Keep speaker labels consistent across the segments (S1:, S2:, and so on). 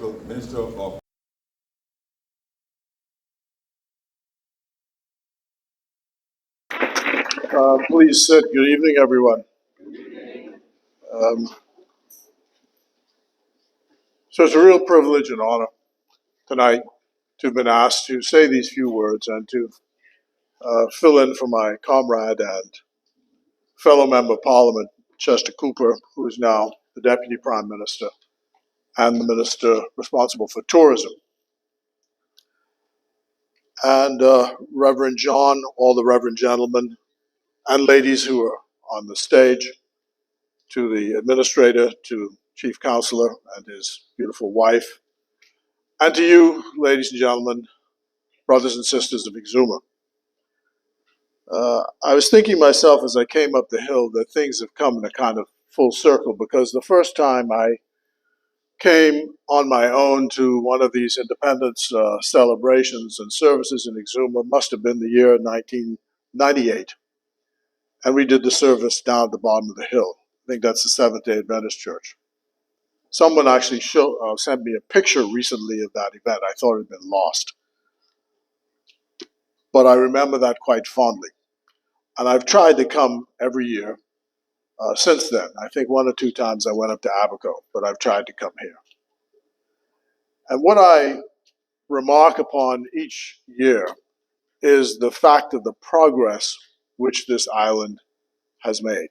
S1: Minister of
S2: Please sit. Good evening, everyone. So it's a real privilege and honor tonight to have been asked to say these few words and to fill in for my comrade and fellow member of Parliament, Chester Cooper, who is now the Deputy Prime Minister and the Minister responsible for tourism. And Reverend John, all the Reverend gentlemen and ladies who are on the stage, to the Administrator, to Chief Counselor and his beautiful wife, and to you, ladies and gentlemen, brothers and sisters of Exuma. I was thinking myself as I came up the hill that things have come in a kind of full circle, because the first time I came on my own to one of these independence celebrations and services in Exuma must have been the year 1998. And we did the service down at the bottom of the hill. I think that's the Seventh-day Adventist Church. Someone actually sent me a picture recently of that event. I thought it had been lost. But I remember that quite fondly. And I've tried to come every year since then. I think one or two times I went up to Abaco, but I've tried to come here. And what I remark upon each year is the fact of the progress which this island has made.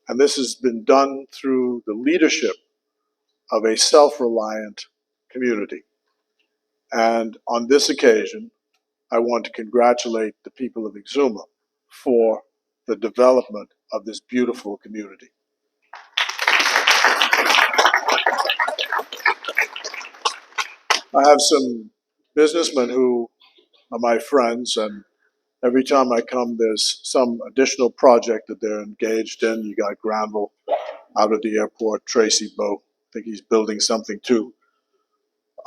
S2: And this has been done through the leadership of a self-reliant community. And on this occasion, I want to congratulate the people of Exuma for the development of this beautiful community. I have some businessmen who are my friends, and every time I come, there's some additional project that they're engaged in. You got Granville out of the airport, Tracy Bowe, I think he's building something too.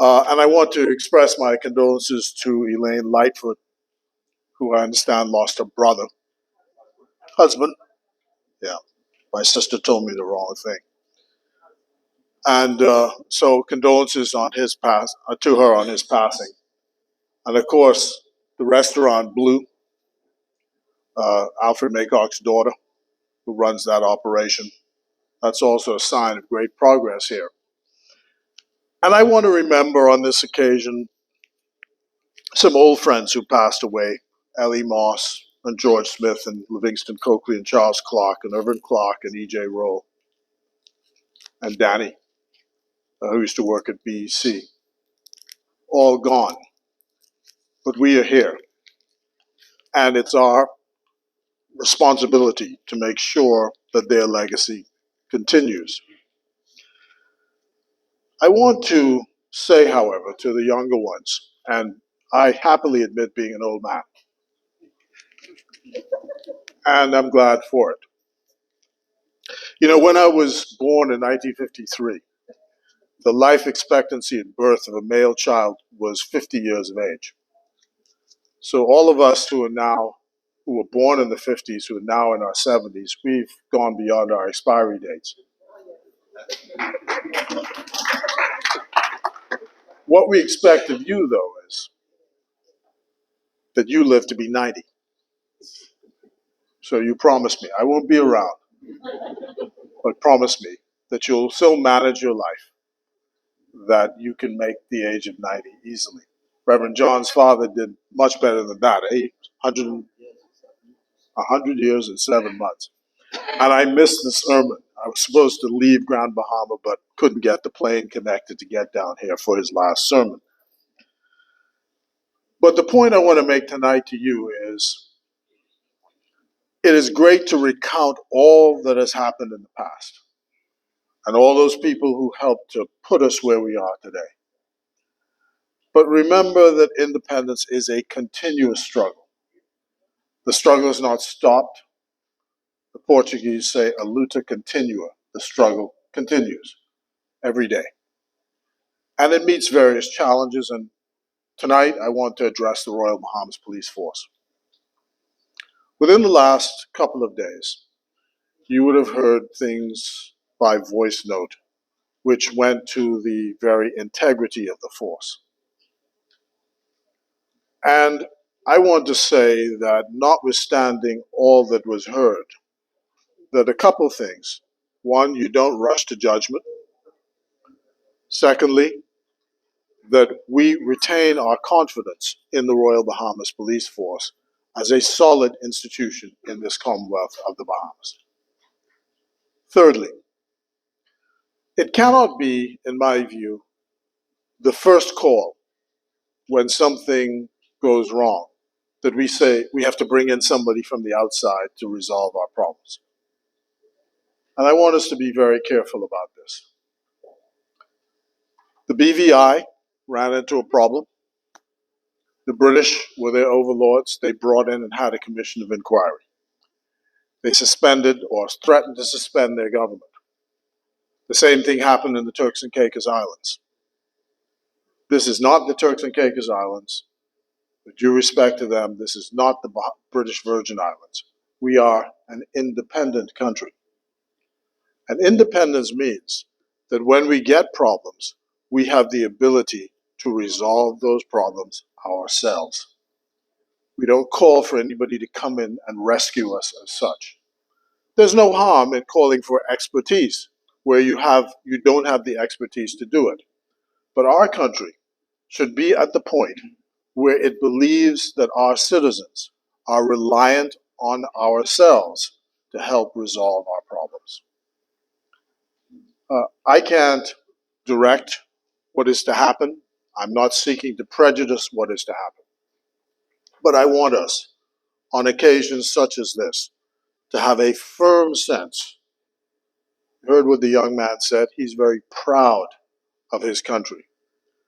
S2: And I want to express my condolences to Elaine Lightfoot, who I understand lost her brother, husband. Yeah, my sister told me the wrong thing. And so condolences on his to her on his passing. And of course, the restaurant Blue, Alfred Maycock's daughter, who runs that operation. That's also a sign of great progress here. And I want to remember on this occasion some old friends who passed away, Ellie Moss and George Smith and Livingston Coakley and Charles Clark and Irvin Clark and E.J. Rowe and Danny, who used to work at BEC. All gone. But we are here. And it's our responsibility to make sure that their legacy continues. I want to say, however, to the younger ones, and I happily admit being an old man, and I'm glad for it. You know, when I was born in 1953, the life expectancy at birth of a male child was 50 years of age. So all of us who were born in the 50s, who are now in our 70s, we've gone beyond our expiry dates. What we expect of you, though, is that you live to be 90. So you promise me, I won't be around, but promise me that you'll so manage your life that you can make the age of 90 easily. Reverend John's father did much better than that, 100 years and 7 months. And I missed the sermon. I was supposed to leave Grand Bahama, but couldn't get the plane connected to get down here for his last sermon. But the point I want to make tonight to you is, it is great to recount all that has happened in the past and all those people who helped to put us where we are today. But remember that independence is a continuous struggle. The struggle is not stopped. The Portuguese say a luta continua. The struggle continues every day. And it meets various challenges, and tonight I want to address the Royal Bahamas Police Force. Within the last couple of days, you would have heard things by voice note which went to the very integrity of the force. And I want to say that notwithstanding all that was heard, that a couple things. One, you don't rush to judgment. Secondly, that we retain our confidence in the Royal Bahamas Police Force as a solid institution in this Commonwealth of the Bahamas. Thirdly, it cannot be, in my view, the first call when something goes wrong that we say we have to bring in somebody from the outside to resolve our problems. And I want us to be very careful about this. The BVI ran into a problem. The British were their overlords. They brought in and had a commission of inquiry. They suspended or threatened to suspend their government. The same thing happened in the Turks and Caicos Islands. This is not the Turks and Caicos Islands. With due respect to them, this is not the British Virgin Islands. We are an independent country. And independence means that when we get problems, we have the ability to resolve those problems ourselves. We don't call for anybody to come in and rescue us as such. There's no harm in calling for expertise where you don't have the expertise to do it. But our country should be at the point where it believes that our citizens are reliant on ourselves to help resolve our problems. I can't direct what is to happen. I'm not seeking to prejudice what is to happen. But I want us, on occasions such as this, to have a firm sense. You heard what the young man said. He's very proud of his country.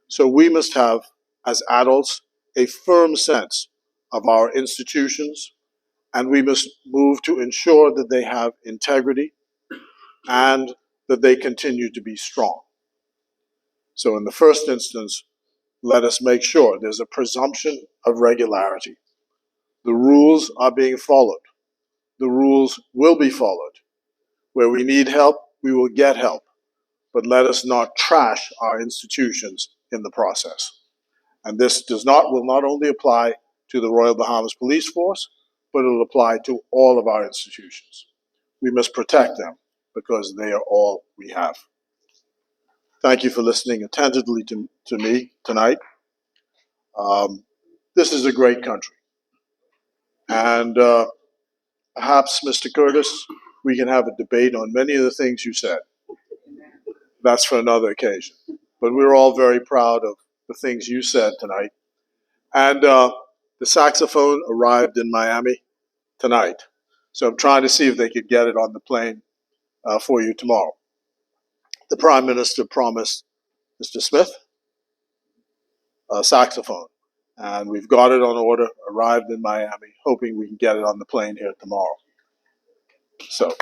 S2: So we must have, as adults, a firm sense of our institutions, and we must move to ensure that they have integrity and that they continue to be strong. So in the first instance, let us make sure there's a presumption of regularity. The rules are being followed. The rules will be followed. Where we need help, we will get help. But let us not trash our institutions in the process. And this will not only apply to the Royal Bahamas Police Force, but it will apply to all of our institutions. We must protect them because they are all we have. Thank you for listening attentively to me tonight. This is a great country. And perhaps, Mr. Curtis, we can have a debate on many of the things you said. That's for another occasion. But we're all very proud of the things you said tonight. And the saxophone arrived in Miami tonight. So I'm trying to see if they could get it on the plane for you tomorrow. The Prime Minister promised Mr. Smith a saxophone. And we've got it on order, arrived in Miami, hoping we can get it on the plane here tomorrow. So,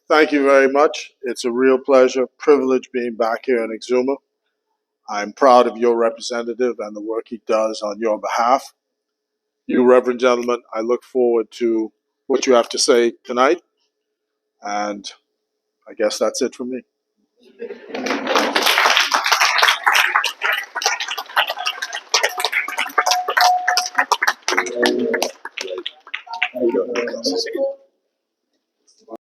S2: thank you very much. It's a real pleasure, privilege being back here in Exuma. I'm proud of your representative and the work he does on your behalf. You, Reverend Gentlemen, I look forward to what you have to say tonight. And I guess that's it for me. How you doing?